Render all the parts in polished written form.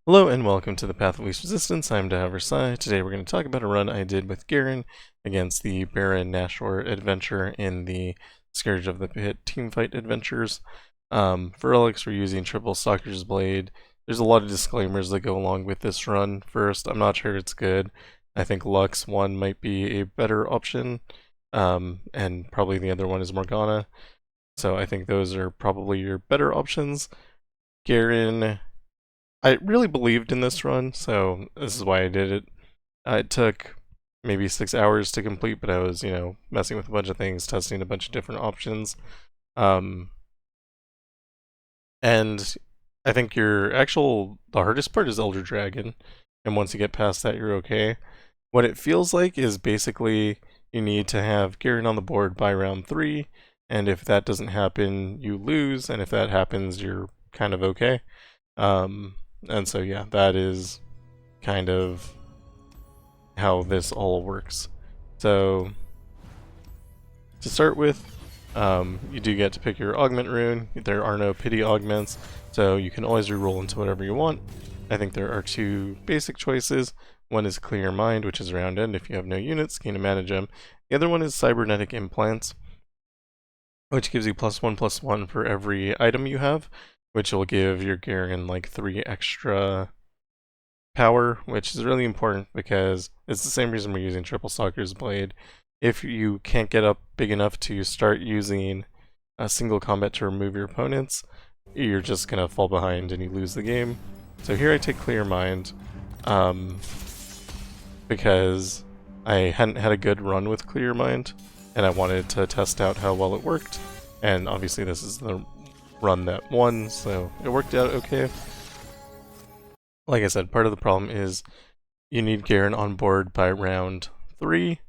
Hello and welcome to the Path of Least Resistance. I'm Sai. Today we're going to talk about a run I did with Garen against the Baron Nashor adventure in the Scourge of the Pit Teamfight adventures. For Relics, we're using triple Stalker's Blade. There's a lot of disclaimers that go along with this run. First, I'm not sure it's good. I think Lux 1 might be a better option, and probably the other one is Morgana. So I think those are probably your better options. Garen, I really believed in this run, so this is why I did it. It took maybe 6 hours to complete, but I was, messing with a bunch of things, testing a bunch of different options. And I think the hardest part is Elder Dragon, and once you get past that, you're okay. What it feels like is basically you need to have Garen on the board by round 3, and if that doesn't happen, you lose, and if that happens, you're kind of okay. And so yeah, that is kind of how this all works. So to start with, you do get to pick your augment rune. There are no pity augments, so you can always reroll into whatever you want. I think there are 2 basic choices. One is Clear Mind, which is round end. If you have no units, gain a mana gem. The other one is Cybernetic Implants, which gives you +1/+1 for every item you have, which will give your Garen like 3 extra power, which is really important because it's the same reason we're using triple Stalker's Blade. If you can't get up big enough to start using a single combat to remove your opponents, you're just gonna fall behind and you lose the game. So here I take Clear Mind, because I hadn't had a good run with Clear Mind, and I wanted to test out how well it worked, and obviously this is the run that won, so it worked out okay. Like I said, part of the problem is you need Garen on board by round 3.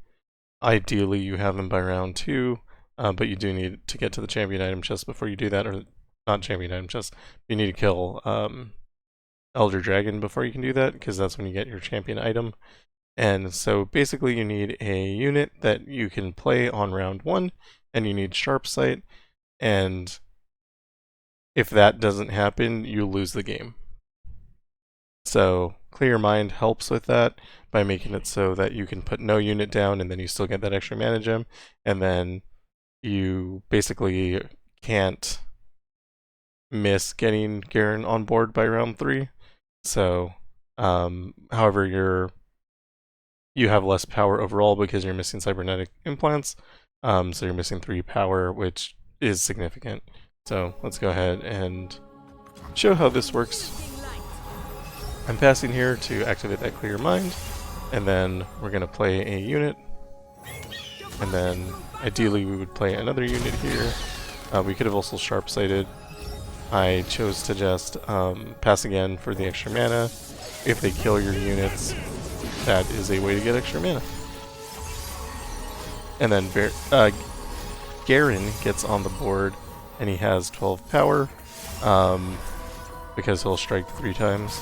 Ideally you have him by round 2, but you do need to get to the champion item chest before you do that, or not champion item chest, you need to kill Elder Dragon before you can do that, because that's when you get your champion item. And so basically you need a unit that you can play on round 1, and you need Sharpsight, and if that doesn't happen, you lose the game. So Clear Mind helps with that by making it so that you can put no unit down and then you still get that extra mana gem, and then you basically can't miss getting Garen on board by round 3. So, however, you have less power overall because you're missing cybernetic implants, so you're missing 3 power, which is significant. So let's go ahead and show how this works. I'm passing here to activate that Clear Mind, and then we're going to play a unit, and then ideally we would play another unit here. We could have also Sharpsighted. I chose to just pass again for the extra mana. If they kill your units, that is a way to get extra mana. And then Garen gets on the board, and he has 12 power, because he'll strike 3 times.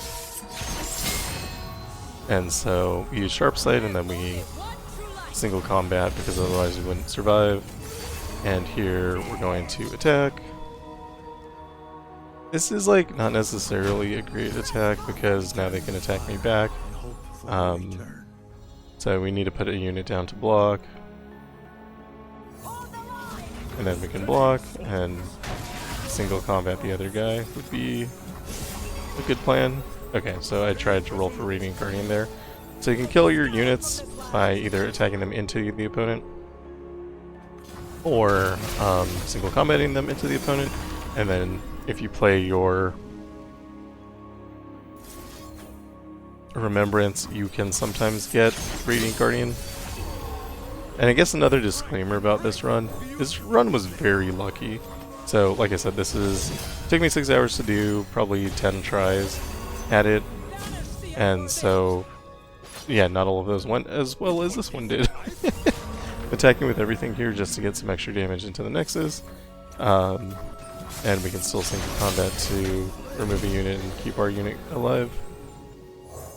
And so we use Sharpsight, and then we single combat because otherwise we wouldn't survive. And here we're going to attack. This is like not necessarily a great attack because now they can attack me back. So we need to put a unit down to block. And then we can block and single combat the other guy would be a good plan. Okay, so I tried to roll for Radiant Guardian there. So you can kill your units by either attacking them into the opponent or single combating them into the opponent, and then if you play your Remembrance, you can sometimes get Radiant Guardian. And I guess another disclaimer about this run was very lucky. So like I said, it took me 6 hours to do, probably 10 tries at it, and so yeah, not all of those went as well as this one did. Attacking with everything here just to get some extra damage into the Nexus, and we can still single combat to remove a unit and keep our unit alive.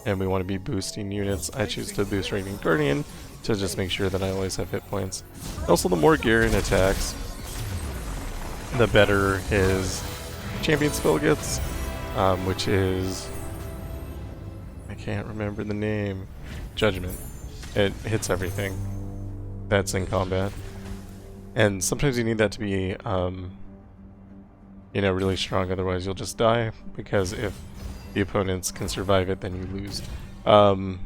And we want to be boosting units. I choose to boost Radiant Guardian to just make sure that I always have hit points. Also, the more Garen attacks, the better his champion spell gets, which is can't remember the name. Judgment. It hits everything that's in combat. And sometimes you need that to be, you know, really strong, otherwise you'll just die, because if the opponents can survive it, then you lose. And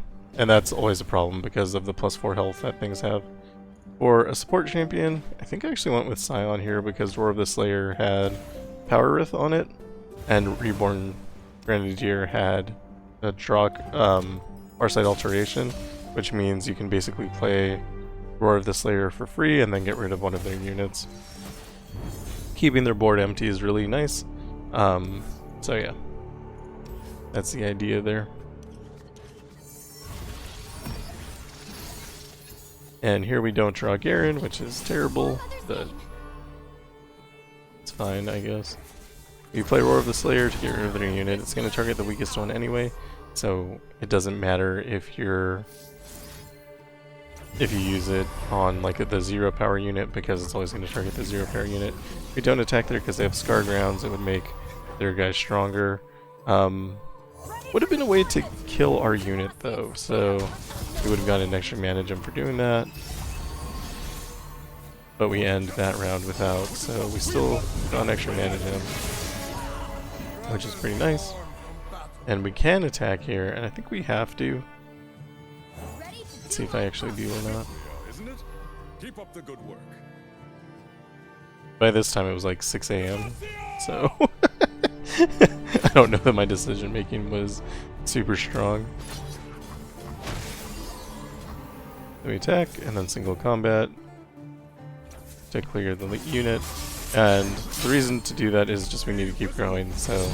that's always a problem because of the +4 health that things have. For a support champion, I think I actually went with Scion here because Roar of the Slayer had Power Wrath on it, and Reborn Grenadier had a Farsight Alteration, which means you can basically play Roar of the Slayer for free and then get rid of one of their units. Keeping their board empty is really nice. So yeah, that's the idea there. And here we don't draw Garen, which is terrible, but it's fine, I guess. You play Roar of the Slayer to get rid of their unit. It's going to target the weakest one anyway, so it doesn't matter if you use it on like the 0 power unit, because it's always going to target the 0 power unit. If we don't attack there because they have Scarred rounds, it would make their guys stronger. Would have been a way to kill our unit though, so we would have gotten an extra mana gem for doing that. But we end that round without, so we still got an extra mana gem, which is pretty nice. And we can attack here, and I think we have to. Let's see if I actually do or not. Keep up the good work. By this time it was like 6 AM, so I don't know that my decision making was super strong. So we attack, and then single combat to clear the unit. And the reason to do that is just we need to keep growing, so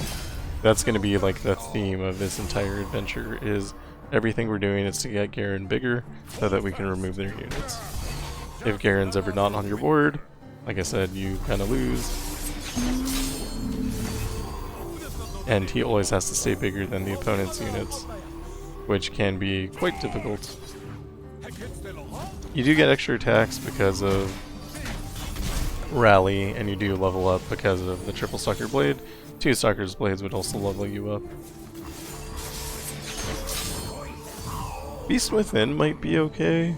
that's going to be like the theme of this entire adventure, is everything we're doing is to get Garen bigger so that we can remove their units. If Garen's ever not on your board, like I said, you kind of lose. And he always has to stay bigger than the opponent's units, which can be quite difficult. You do get extra attacks because of Rally, and you do level up because of the triple Stalker Blade. 2 Stalker's Blades would also level you up. Beast Within might be okay.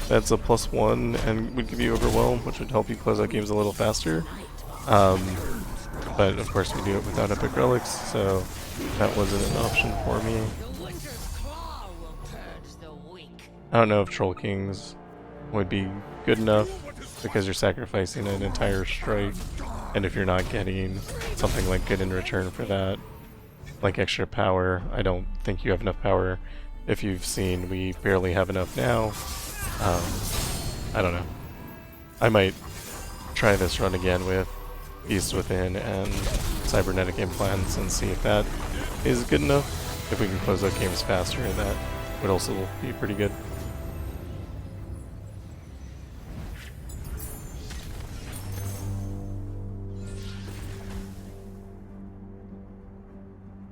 That's a +1 and would give you Overwhelm, which would help you close out games a little faster. But of course we do it without Epic Relics, so that wasn't an option for me. I don't know if Troll Kings would be good enough, because you're sacrificing an entire strike, and if you're not getting something like good in return for that, like extra power, I don't think you have enough power. If you've seen, we barely have enough now. I don't know. I might try this run again with Beast Within and Cybernetic Implants and see if that is good enough. If we can close out games faster, that would also be pretty good.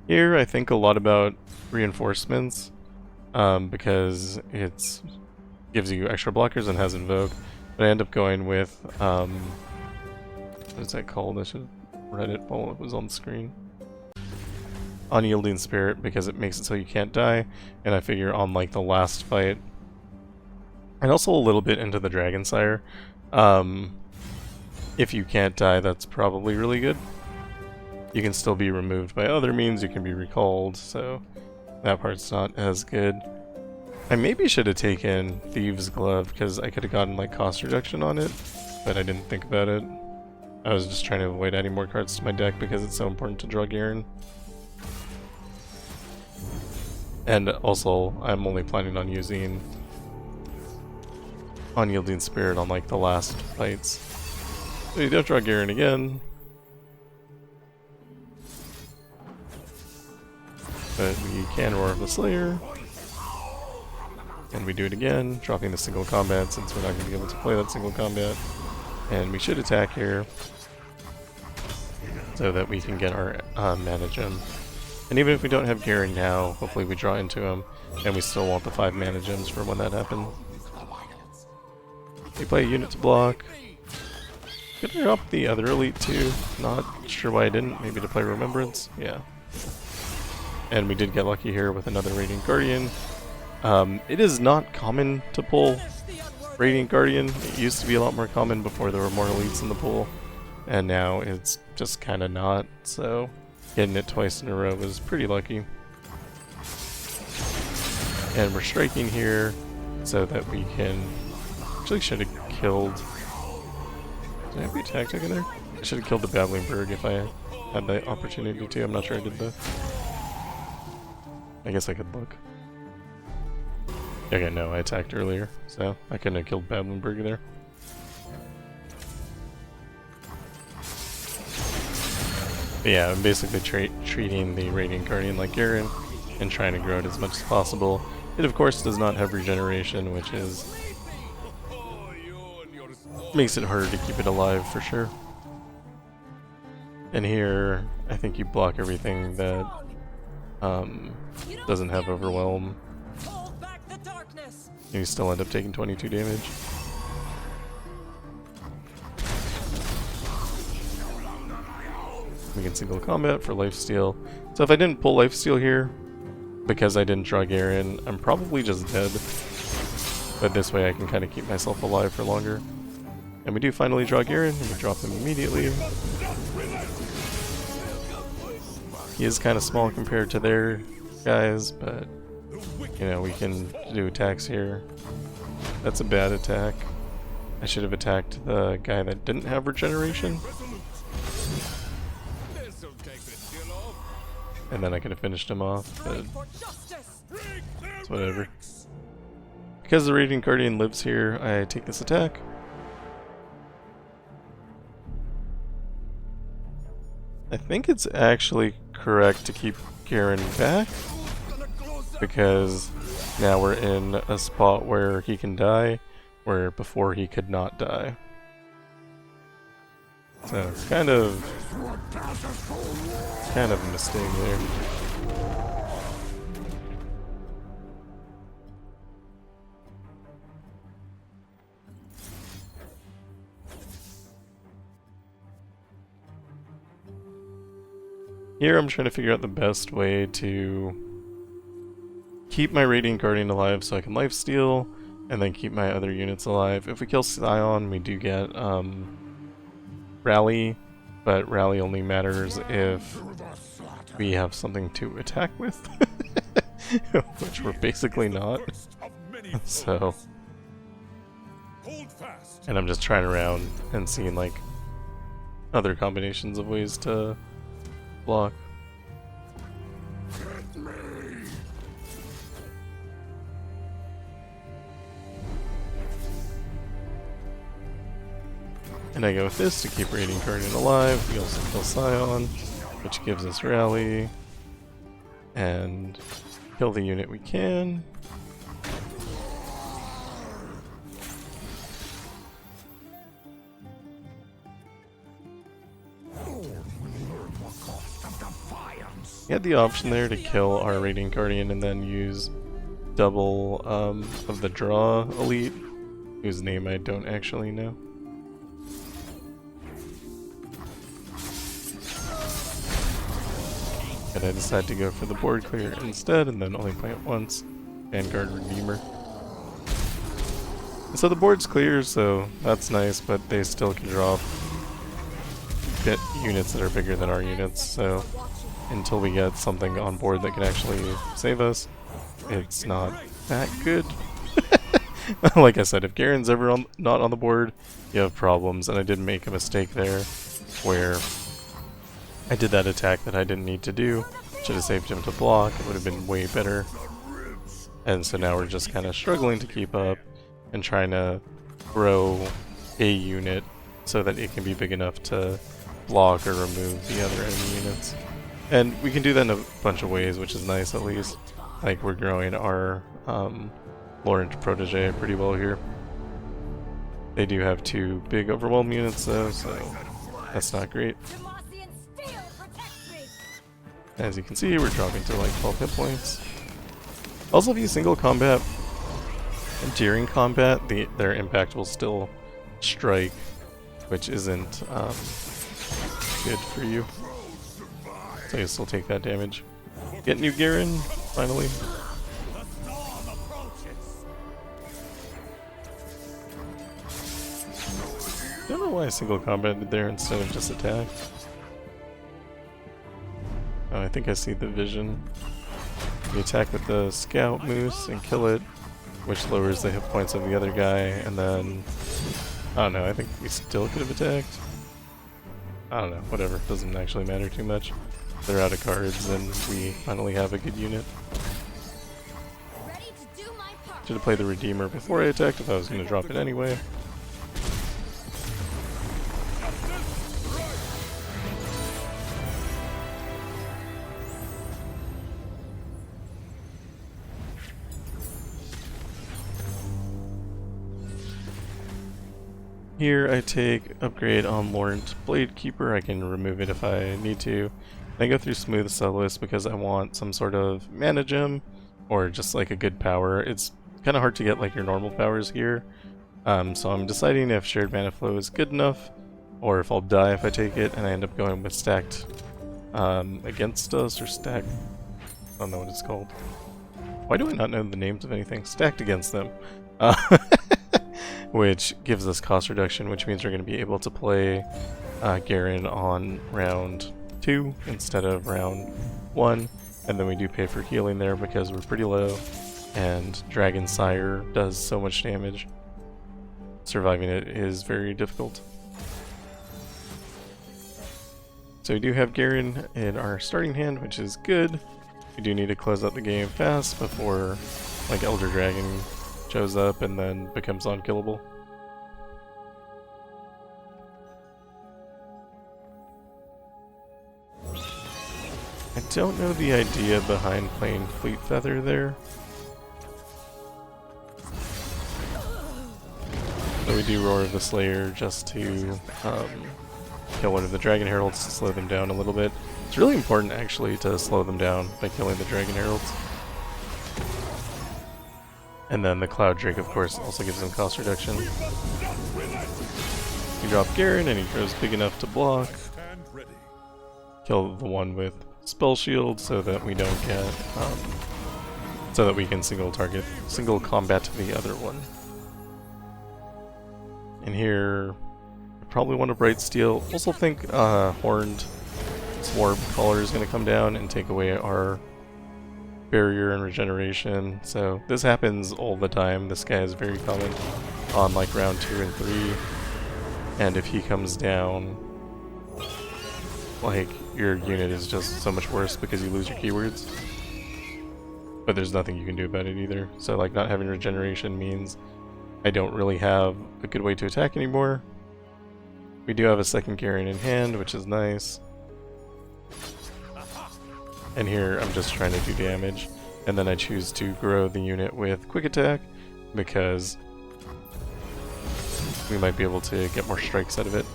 Here I think a lot about reinforcements, because it gives you extra blockers and has Invoke, but I end up going with, what is that called? I should have read it while it was on the screen. Unyielding Spirit, because it makes it so you can't die, and I figure on like the last fight, and also a little bit into the Dragonsire, if you can't die, that's probably really good. You can still be removed by other means, you can be recalled, so that part's not as good. I maybe should have taken Thieves' Glove, because I could have gotten like cost reduction on it, but I didn't think about it. I was just trying to avoid adding more cards to my deck because it's so important to draw Garen. And also, I'm only planning on using Unyielding Spirit on like the last fights. So you don't draw Garen again. But we can Roar of the Slayer. And we do it again, dropping the single combat since we're not going to be able to play that single combat. And we should attack here, so that we can get our mana gem. And even if we don't have Garen now, hopefully we draw into him, and we still want the 5 mana gems for when that happens. We play a unit to block. Could I drop the other elite too? Not sure why I didn't. Maybe to play Remembrance? Yeah. And we did get lucky here with another Radiant Guardian. It is not common to pull Radiant Guardian. It used to be a lot more common before there were more elites in the pool, and now it's just kind of not, so getting it twice in a row was pretty lucky. And we're striking here so that we can... Actually should have killed... Did I have the tactic in there? I should have killed the Babbling Bird if I had the opportunity to. I'm not sure I did though. I guess I could look. Okay, no, I attacked earlier, so I couldn't have killed Babbling Bird there. But yeah, I'm basically treating the Radiant Guardian like Garen and trying to grow it as much as possible. It of course does not have regeneration, which is makes it harder to keep it alive for sure. And here, I think you block everything that doesn't have Overwhelm. You still end up taking 22 damage. We can single combat for lifesteal. So if I didn't pull lifesteal here, because I didn't draw Garen, I'm probably just dead. But this way I can kind of keep myself alive for longer. And we do finally draw Garen, and we drop him immediately. He is kind of small compared to their guys, but you know, we can do attacks here. That's a bad attack. I should have attacked the guy that didn't have regeneration. And then I could have finished him off, but it's whatever. Because the Radiant Guardian lives here, I take this attack. I think it's actually correct to keep Garen back, because now we're in a spot where he can die, where before he could not die. So it's kind of a mistake there. Here I'm trying to figure out the best way to keep my Radiant Guardian alive so I can lifesteal, and then keep my other units alive. If we kill Scion, we do get Rally, but Rally only matters if we have something to attack with, which we're basically not. So, and I'm just trying around and seeing like other combinations of ways to block. And I go with this to keep Radiant Guardian alive. We also kill Scion, which gives us Rally. And kill the unit we can. We had the option there to kill our Radiant Guardian and then use double of the draw elite, whose name I don't actually know. And I decided to go for the board clear instead, and then only play it once. Vanguard Redeemer. And so the board's clear, so that's nice, but they still can drop units that are bigger than our units, so until we get something on board that can actually save us, it's not that good. Like I said, if Garen's ever not on the board, you have problems, and I did make a mistake there, where I did that attack that I didn't need to do. Should have saved him to block, it would have been way better. And so now we're just kind of struggling to keep up and trying to grow a unit so that it can be big enough to block or remove the other enemy units. And we can do that in a bunch of ways, which is nice at least. Like, we're growing our Lawrence Protege pretty well here. They do have 2 big Overwhelm units though, so that's not great. As you can see, we're dropping to like 12 hit points. Also, if you single combat during combat, their impact will still strike, which isn't good for you. So you still take that damage. Get new Garen, finally. Don't know why I single combated there instead of just attack. Oh, I think I see the vision. You attack with the scout moose and kill it, which lowers the hit points of the other guy, and then... I don't know, I think we still could have attacked. I don't know, whatever, doesn't actually matter too much. They're out of cards and we finally have a good unit. Should have played the Redeemer before I attacked if I was going to drop it anyway. Here I take upgrade on Lorent Blade Keeper. I can remove it if I need to. And I go through Smooth Soloist because I want some sort of mana gem or just like a good power. It's kind of hard to get like your normal powers here. So I'm deciding if Shared Mana Flow is good enough or if I'll die if I take it, and I end up going with Stacked Against Us or Stacked. I don't know what it's called. Why do I not know the names of anything? Stacked Against Them. Which gives us cost reduction, which means we're going to be able to play Garen on round 2 instead of round 1, and then we do pay for healing there because we're pretty low, and Dragonsire does so much damage. Surviving it is very difficult. So we do have Garen in our starting hand, which is good. We do need to close out the game fast before like Elder Dragon shows up and then becomes unkillable. I don't know the idea behind playing Fleet Feather there. So we do Roar of the Slayer just to kill one of the Dragon Heralds to slow them down a little bit. It's really important actually to slow them down by killing the Dragon Heralds. And then the Cloud Drake, of course, also gives them cost reduction. You drop Garen and he grows big enough to block. Kill the one with Spell Shield so that we don't get, so that we can single combat the other one. And here, I probably want a Bright Steel. Also think Horned Swarmcaller is going to come down and take away our barrier and regeneration. So this happens all the time. This guy is very common on like round 2 and 3. And if he comes down, like your unit is just so much worse because you lose your keywords. But there's nothing you can do about it either. So like not having regeneration means I don't really have a good way to attack anymore. We do have a second Garen in hand, which is nice. And here I'm just trying to do damage, and then I choose to grow the unit with Quick Attack because we might be able to get more strikes out of it.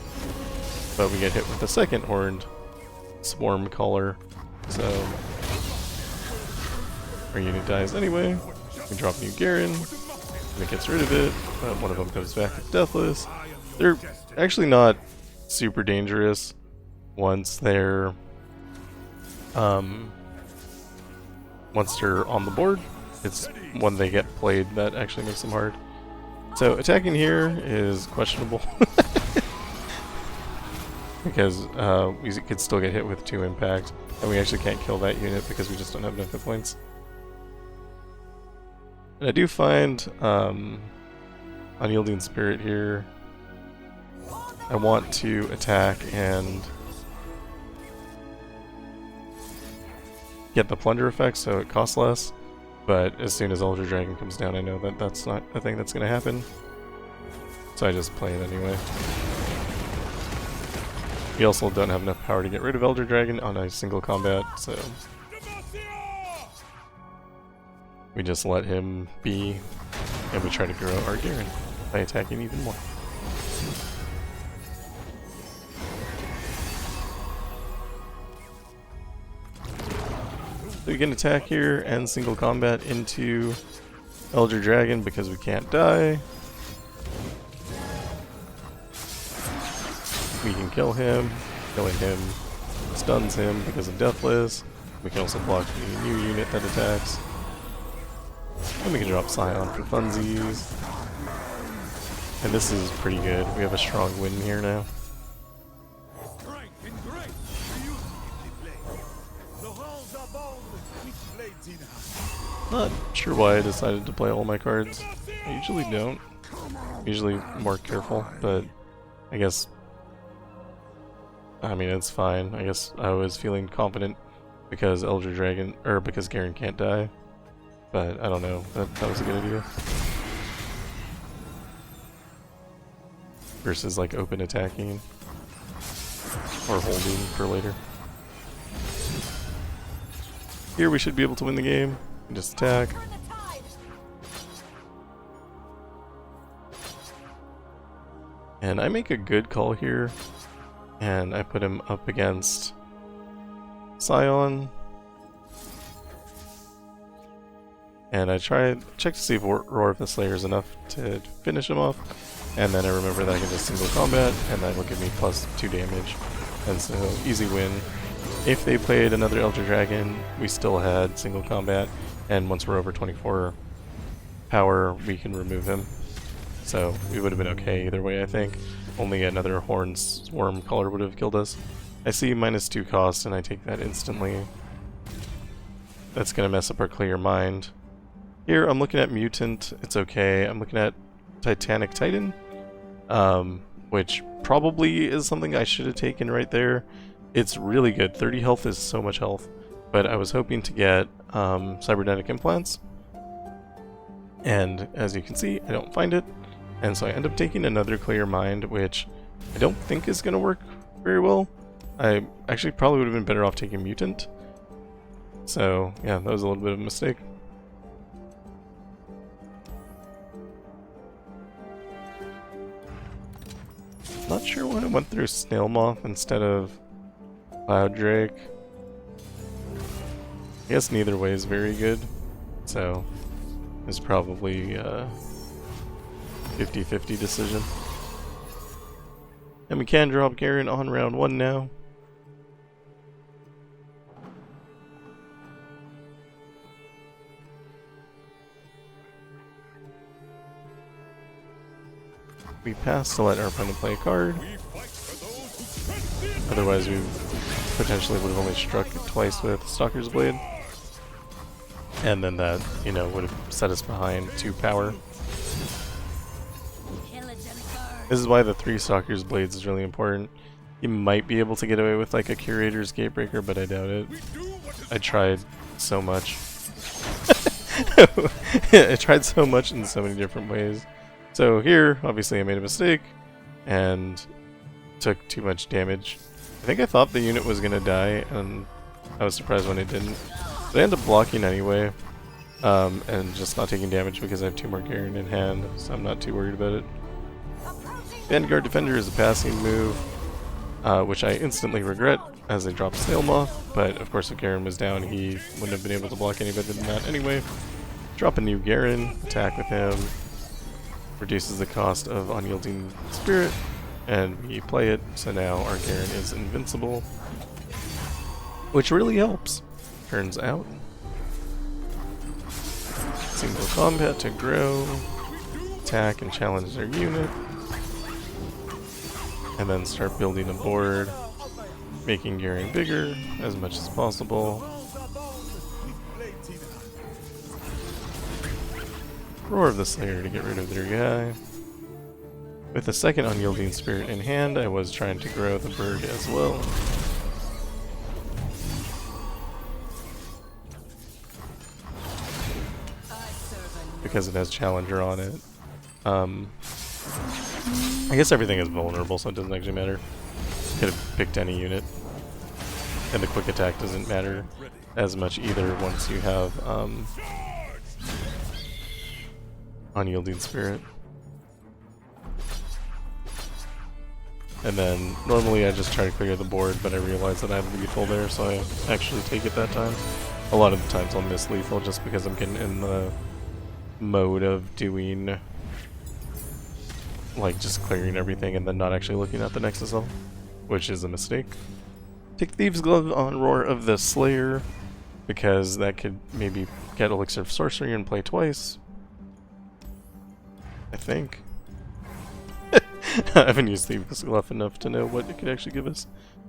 But we get hit with the second Horned Swarmcaller, so our unit dies anyway. We drop new Garen, and it gets rid of it, but one of them comes back with Deathless. They're actually not super dangerous once they're on the board. It's when they get played that actually makes them hard. So attacking here is questionable because we could still get hit with 2 impact, and we actually can't kill that unit because we just don't have enough hit points. And I do find Unyielding Spirit here. I want to attack and get the plunder effect so it costs less, but as soon as Elder Dragon comes down I know that that's not a thing that's going to happen, so I just play it anyway. We also don't have enough power to get rid of Elder Dragon on a single combat, so we just let him be and we try to grow our Garen by attacking even more. So we can attack here and single combat into Elder Dragon because we can't die. We can kill him. Killing him stuns him because of Deathless. We can also block the new unit that attacks. And we can drop Scion for funsies. And this is pretty good. We have a strong win here now. Not sure why I decided to play all my cards. I usually don't. Usually more careful, but I guess, I mean, it's fine. I guess I was feeling confident because because Garen can't die. But I don't know, that was a good idea. Versus like open attacking or holding for later. Here we should be able to win the game. Just attack. And I make a good call here. And I put him up against Scion. And I check to see if Roar of the Slayer is enough to finish him off. And then I remember that I can just single combat, and that will give me +2 damage. And so, easy win. If they played another Elder Dragon, we still had single combat. And once we're over 24 power, we can remove him. So, we would have been okay either way, I think. Only another Horned Swarmcaller would have killed us. I see -2 cost, and I take that instantly. That's going to mess up our Clear Mind. Here, I'm looking at Mutant. It's okay. I'm looking at Titanic Titan, which probably is something I should have taken right there. It's really good. 30 health is so much health. But I was hoping to get Cybernetic Implants. And as you can see, I don't find it. And so I end up taking another Clear Mind, which I don't think is going to work very well. I actually probably would have been better off taking Mutant. So, yeah, that was a little bit of a mistake. Not sure why I went through Snailmoth instead of Cloud Drake. I guess neither way is very good, so it's probably a 50-50 decision. And we can drop Garen on round 1 now. We pass to let our opponent play a card. Otherwise we potentially would have only struck it twice with Stalker's Blade. And then that, you know, would have set us behind 2 power. This is why the 3 Stalker's Blades is really important. You might be able to get away with like a Curator's Gatebreaker, but I doubt it. I tried so much. I tried so much in so many different ways. So here, obviously I made a mistake, and took too much damage. I think I thought the unit was gonna die, and I was surprised when it didn't. But I ended up blocking anyway, and just not taking damage because I have 2 more Garen in hand, so I'm not too worried about it. Vanguard Defender is a passing move, which I instantly regret as I dropped Snailmoth, but of course if Garen was down he wouldn't have been able to block any better than that anyway. Drop a new Garen, attack with him. Reduces the cost of Unyielding Spirit, and we play it, so now our Garen is invincible, which really helps, turns out. Single combat to grow, attack and challenge their unit, and then start building a board, making Garen bigger as much as possible. Roar of the Slayer to get rid of their guy. With the second Unyielding Spirit in hand, I was trying to grow the bird as well. Because it has Challenger on it. I guess everything is vulnerable, so it doesn't actually matter. Could have picked any unit. And the quick attack doesn't matter as much either once you have Unyielding Spirit. And then normally I just try to clear the board, but I realize that I have lethal there, so I actually take it that time. A lot of the times I'll miss lethal just because I'm getting in the mode of doing like just clearing everything and then not actually looking at the next assault, which is a mistake. Take Thieves' Glove on Roar of the Slayer. because that could maybe get Elixir of Sorcery and play twice. I think. I haven't used the Glyph enough to know what it could actually give us.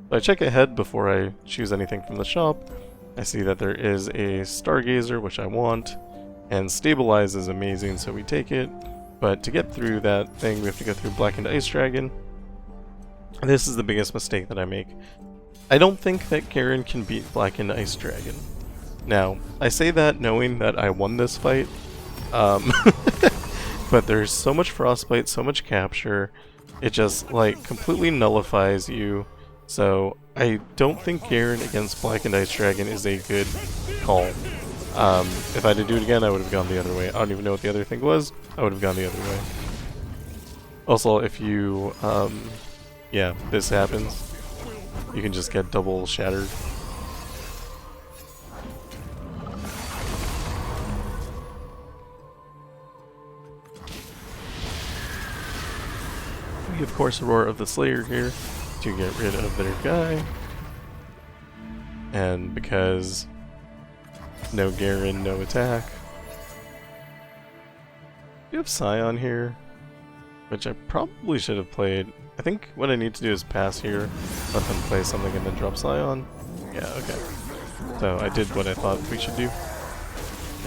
So I check ahead before I choose anything from the shop. I see that there is a Stargazer, which I want, and Stabilize is amazing, so we take it. But to get through that thing, we have to go through Blackened Ice Dragon. This is the biggest mistake that I make. I don't think that Garen can beat Blackened Ice Dragon. Now, I say that knowing that I won this fight, but there's so much Frostbite, so much capture, it just, like, completely nullifies you. So, I don't think Garen against Blackened Ice Dragon is a good call. If I had to do it again, I would have gone the other way. I don't even know what the other thing was. I would have gone the other way. Also, if you, yeah, this happens, you can just get double shattered. We, of course, Roar of the Slayer here to get rid of their guy. And because no Garen, no attack. We have Scion here, which I probably should have played. I think what I need to do is pass here, let them play something and then drop Scion. Yeah, okay. So I did what I thought we should do.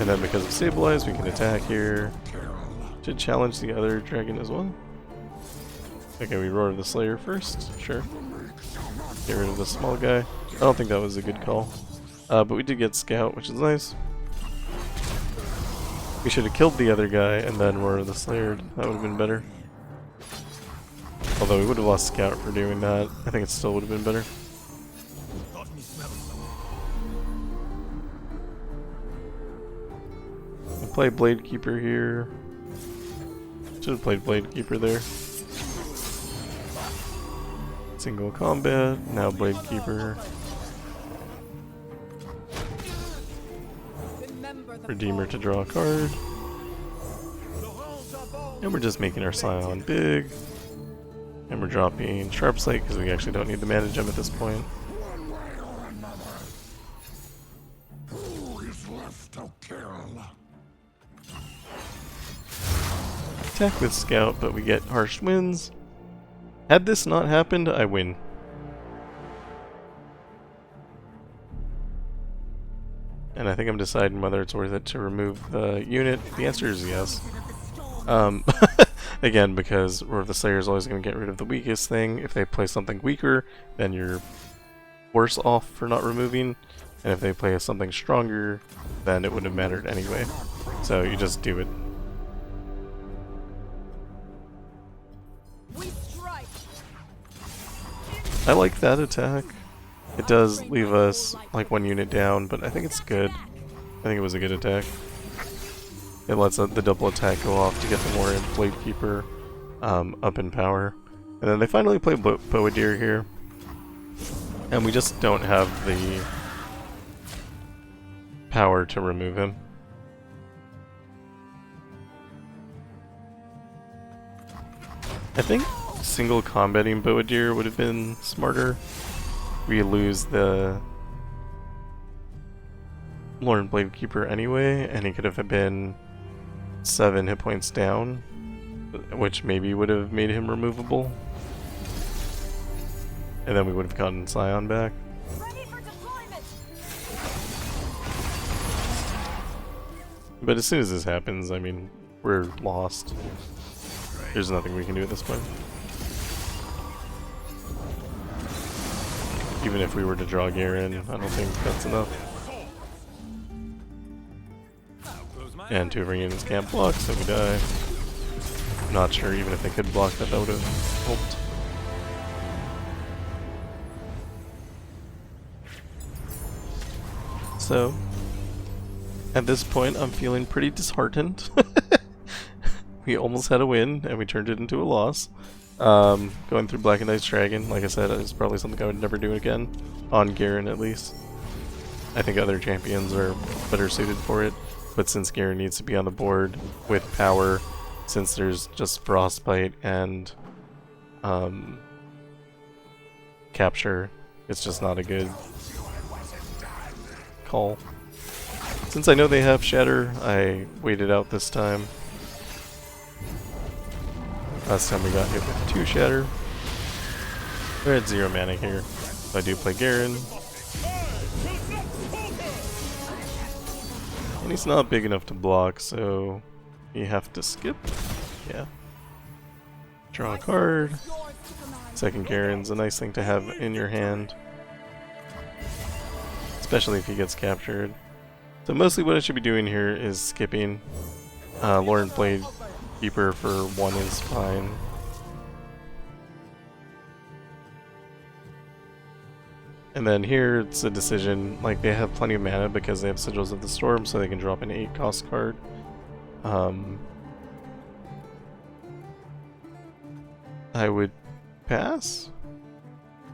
And then because of Stabilize, we can attack here. Should challenge the other dragon as well. Okay, we Roar the Slayer first, sure. Get rid of the small guy. I don't think that was a good call. But we did get Scout, which is nice. We should have killed the other guy and then Roar the Slayer. That would have been better. Although we would have lost Scout for doing that. I think it still would have been better. I'll play Blade Keeper here. Should have played Blade Keeper there. Single combat, now Blade Keeper. Redeemer to draw a card. And we're just making our Scion big. And we're dropping Sharpsight because we actually don't need the mana gem at this point. Attack with Scout, but we get Harsh Winds. Had this not happened, I win. And I think I'm deciding whether it's worth it to remove the unit. The answer is yes. Again, because Roar of the Slayer is always going to get rid of the weakest thing. If they play something weaker, then you're worse off for not removing. And if they play something stronger, then it wouldn't have mattered anyway. So you just do it. I like that attack. It does leave us like one unit down, but I think it's good. I think it was a good attack. It lets the double attack go off to get the more Blade Keeper up in power. And then they finally play Boadir here. And we just don't have the power to remove him. I think single combating Boadir would have been smarter. We lose the Lorn Blade Keeper anyway, and he could have been 7 hit points down, which maybe would have made him removable. And then we would have gotten Scion back. Ready for deployment. But as soon as this happens, I mean, we're lost. There's nothing we can do at this point. Even if we were to draw Garen, I don't think that's enough. And 2 of our units can't block, so we die. Not sure even if they could block that, that would have helped. So, at this point, I'm feeling pretty disheartened. We almost had a win, and we turned it into a loss. Going through Blackened Ice Dragon, like I said, is probably something I would never do again. On Garen, at least. I think other champions are better suited for it. But since Garen needs to be on the board with power, since there's just Frostbite and capture, it's just not a good call. Since I know they have Shatter, I waited out this time. Last time we got hit with 2 Shatter. We're at 0 mana here. So I do play Garen. And he's not big enough to block, so you have to skip. Yeah. Draw a card. Second Garen's a nice thing to have in your hand. Especially if he gets captured. So mostly what I should be doing here is skipping. Lauren played Keeper for 1 is fine. And then here it's a decision, like they have plenty of mana because they have Sigils of the Storm, so they can drop an 8 cost card. I would pass.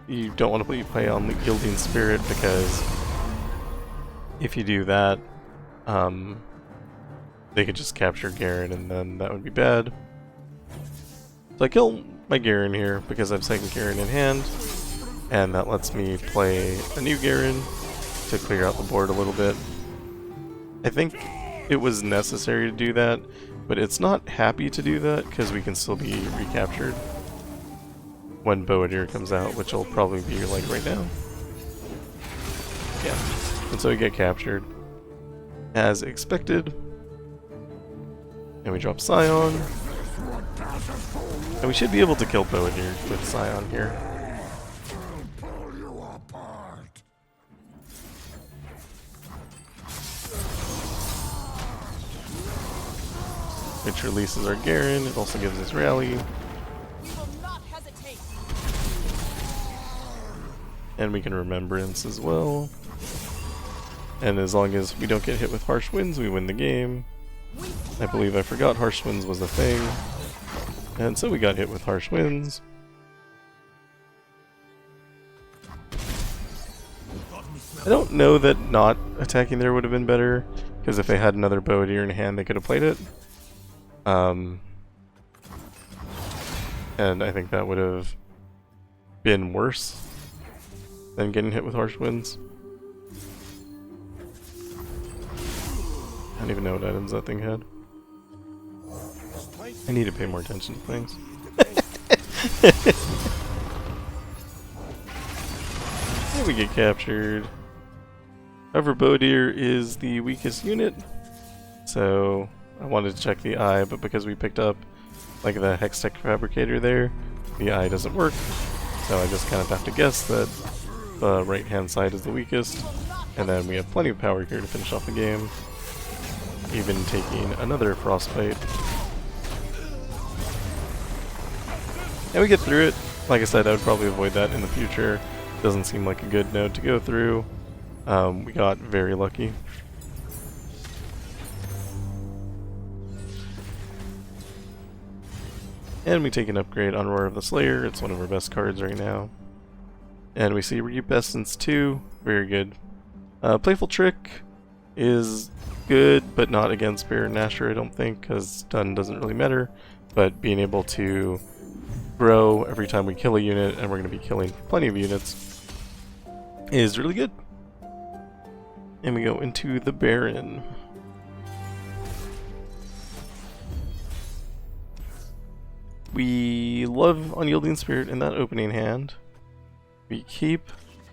You don't want to play on the Gilding Spirit because if you do that, they could just capture Garen and then that would be bad. So I kill my Garen here because I have second Garen in hand, and that lets me play a new Garen to clear out the board a little bit. I think it was necessary to do that, but it's not happy to do that because we can still be recaptured when Boadir comes out, which will probably be like right now. Yeah, and so we get captured as expected, and we drop Scion, and we should be able to kill Boadir with Scion here. Which releases our Garen. It also gives us Rally. And we can Remembrance as well. And as long as we don't get hit with Harsh Winds, we win the game. I believe I forgot Harsh Winds was a thing. And so we got hit with Harsh Winds. I don't know that not attacking there would have been better, because if they had another Boadir in hand, they could have played it. And I think that would have been worse than getting hit with Harsh Winds. I don't even know what items that thing had. I need to pay more attention to things. And we get captured. However, Boadir is the weakest unit, so I wanted to check the eye, but because we picked up like the Hextech Fabricator there, the eye doesn't work, so I just kind of have to guess that the right hand side is the weakest, and then we have plenty of power here to finish off the game, even taking another Frostbite. And we get through it. Like I said, I would probably avoid that in the future. Doesn't seem like a good node to go through. We got very lucky. And we take an upgrade on Roar of the Slayer. It's one of our best cards right now. And we see Reap Essence 2. Very good. Playful Trick is good, but not against Baron Nashor, I don't think, because stun doesn't really matter. But being able to grow every time we kill a unit, and we're going to be killing plenty of units, is really good. And we go into the Baron. We love Unyielding Spirit in that opening hand. We keep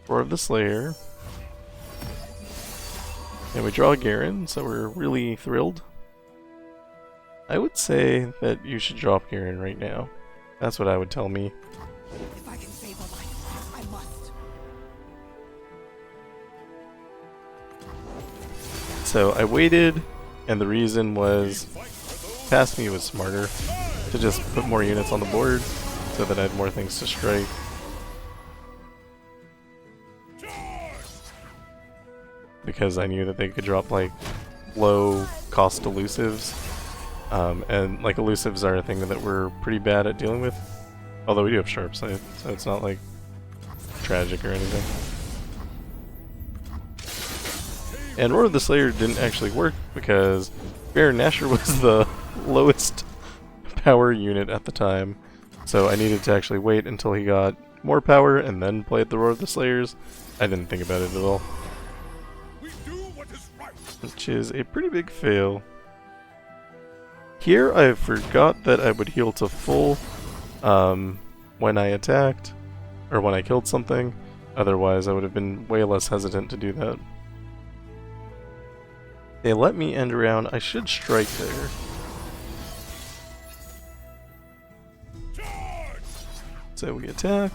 Roar of the Slayer. And we draw Garen, so we're really thrilled. I would say that you should drop Garen right now. That's what I would tell me. If I can save a life, I must. So I waited, and the reason was past me was smarter to just put more units on the board so that I had more things to strike. Because I knew that they could drop like low cost elusives, and like elusives are a thing that we're pretty bad at dealing with, although we do have Sharpsight, so it's not like tragic or anything. And Roar of the Slayer didn't actually work because Baron Nashor was the lowest power unit at the time, so I needed to actually wait until he got more power and then play the Roar of the Slayers. I didn't think about it at all. We do what is right. which is a pretty big fail. Here I forgot that I would heal to full when I attacked, or when I killed something. Otherwise I would have been way less hesitant to do that. They let me end around. I should strike there. So we attack.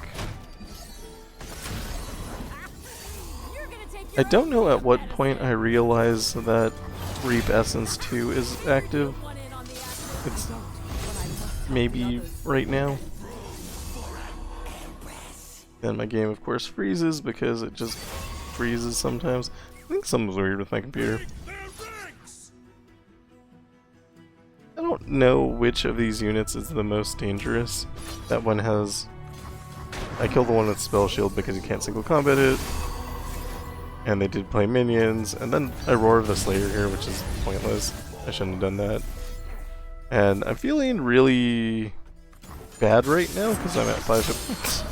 I don't know at what point I realize that Reap Essence 2 is active. It's maybe right now. Then my game of course freezes because it just freezes sometimes. I think something's weird with my computer. I don't know which of these units is the most dangerous. That one has... I killed the one with Spell Shield because you can't single combat it. And they did play minions, and then I Roar of the Slayer here, which is pointless. I shouldn't have done that. And I'm feeling really bad right now because I'm at 5 hit points.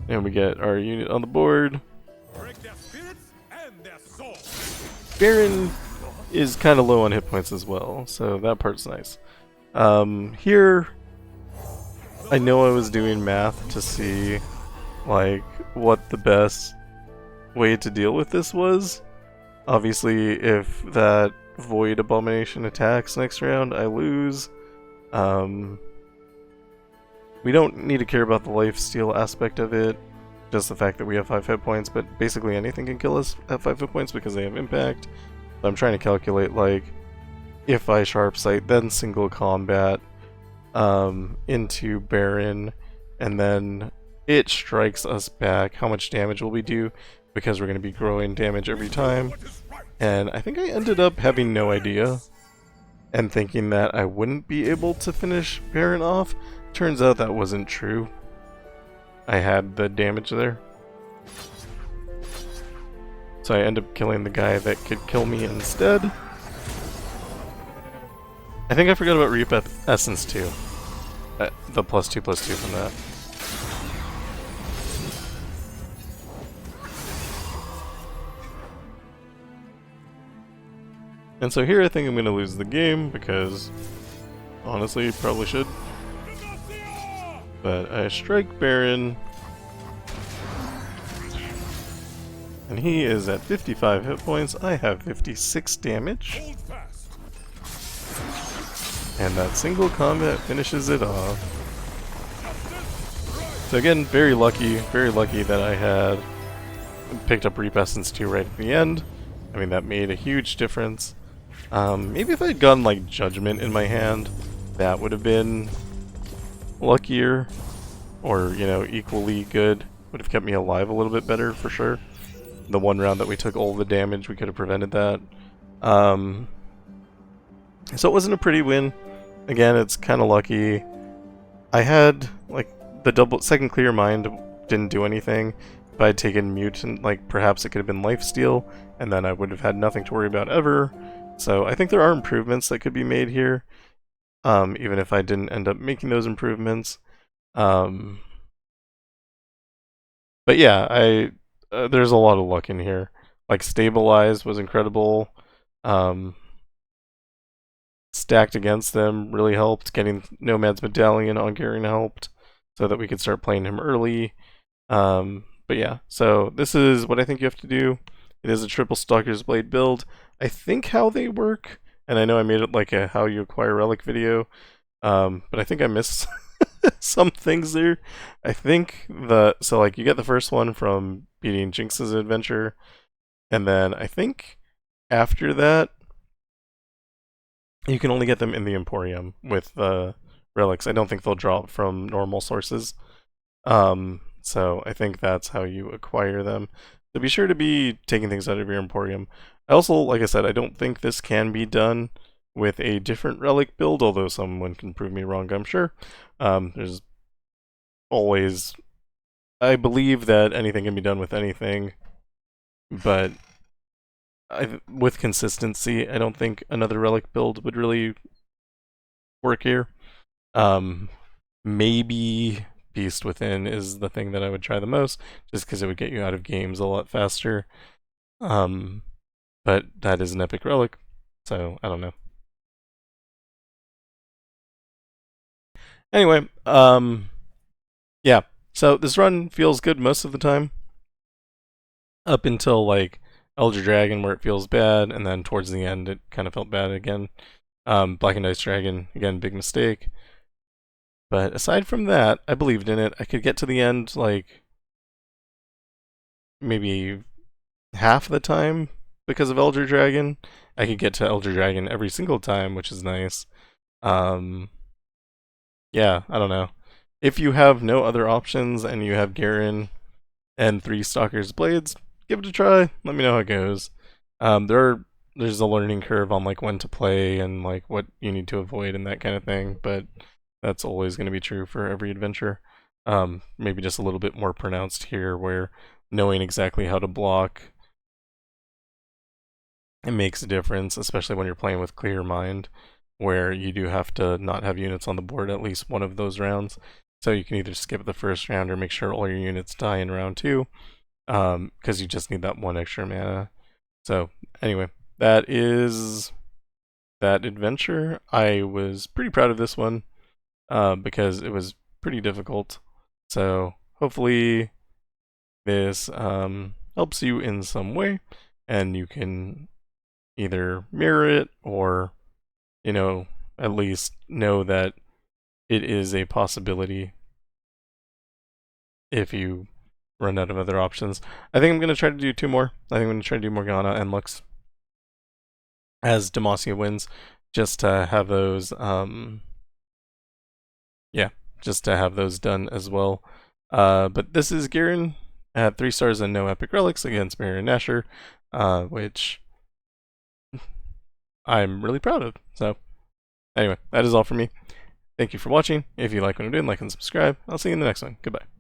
And we get our unit on the board. Baron is kind of low on hit points as well, so that part's nice. Here, I know I was doing math to see like what the best way to deal with this was. Obviously, if that Void Abomination attacks next round, I lose. We don't need to care about the lifesteal aspect of it, just the fact that we have 5 hit points, but basically anything can kill us at 5 hit points because they have impact. So I'm trying to calculate, like, if I Sharpsight, then single combat into Baron, and then it strikes us back, how much damage will we do? Because we're going to be growing damage every time. And I think I ended up having no idea and thinking that I wouldn't be able to finish Baron off. Turns out that wasn't true. I had the damage there. So I end up killing the guy that could kill me instead. I think I forgot about Reap Essence too. The +2/+2 from that. And so here I think I'm going to lose the game because, honestly, probably should. But I strike Baron, and he is at 55 hit points. I have 56 damage. And that single combat finishes it off. So again, very lucky that I had picked up Reap Essence 2 right at the end. I mean, that made a huge difference. Maybe if I had gotten like Judgment in my hand, that would have been luckier, or, you know, equally good. Would have kept me alive a little bit better for sure. The one round that we took all the damage, we could have prevented that. So it wasn't a pretty win. Again, it's kind of lucky. I had like the second Clear Mind didn't do anything. If I had taken Mutant, like perhaps it could have been Lifesteal, and then I would have had nothing to worry about ever. So I think there are improvements that could be made here. Even if I didn't end up making those improvements. But yeah, there's a lot of luck in here. Like, Stabilize was incredible. Stacked Against Them really helped. Getting Nomad's Medallion on Garen helped, so that we could start playing him early. But yeah, so this is what I think you have to do. It is a triple Stalker's Blade build. I think how they work, and I know I made it like a how you acquire relic video, but I think I missed some things there. I think so like you get the first one from beating Jinx's adventure, and then I think after that you can only get them in the Emporium with the relics. I don't think they'll drop from normal sources. So I think that's how you acquire them. So be sure to be taking things out of your Emporium. I also, like I said, I don't think this can be done with a different relic build, although someone can prove me wrong, I'm sure. There's always... I believe that anything can be done with anything, but with consistency, I don't think another relic build would really work here. Maybe Beast Within is the thing that I would try the most, just because it would get you out of games a lot faster. But that is an epic relic, so I don't know. Anyway, yeah. So this run feels good most of the time, up until like Elder Dragon, where it feels bad, and then towards the end it kind of felt bad again. Blackened Ice Dragon, again, big mistake. But aside from that, I believed in it. I could get to the end like maybe half the time because of Elder Dragon. I could get to Elder Dragon every single time, which is nice. Yeah, I don't know. If you have no other options and you have Garen and 3 Stalker's Blades, give it a try. Let me know how it goes. There's a learning curve on like when to play and like what you need to avoid and that kind of thing, but that's always going to be true for every adventure. Maybe just a little bit more pronounced here, where knowing exactly how to block, it makes a difference, especially when you're playing with Clear Mind, where you do have to not have units on the board at least one of those rounds. So you can either skip the first round or make sure all your units die in round 2, because you just need that 1 extra mana. So anyway, that is that adventure. I was pretty proud of this one, because it was pretty difficult. So hopefully this helps you in some way, and you can either mirror it or, you know, at least know that it is a possibility if you run out of other options. I think I'm going to try to do 2 more. I think I'm going to try to do Morgana and Lux as Demacia wins, just to have those, yeah, just to have those done as well. But this is Garen at 3 stars and no epic relics against Baron Nashor, which I'm really proud of. So anyway, that is all for me. Thank you for watching. If you like what I'm doing, like and subscribe. I'll see you in the next one. Goodbye.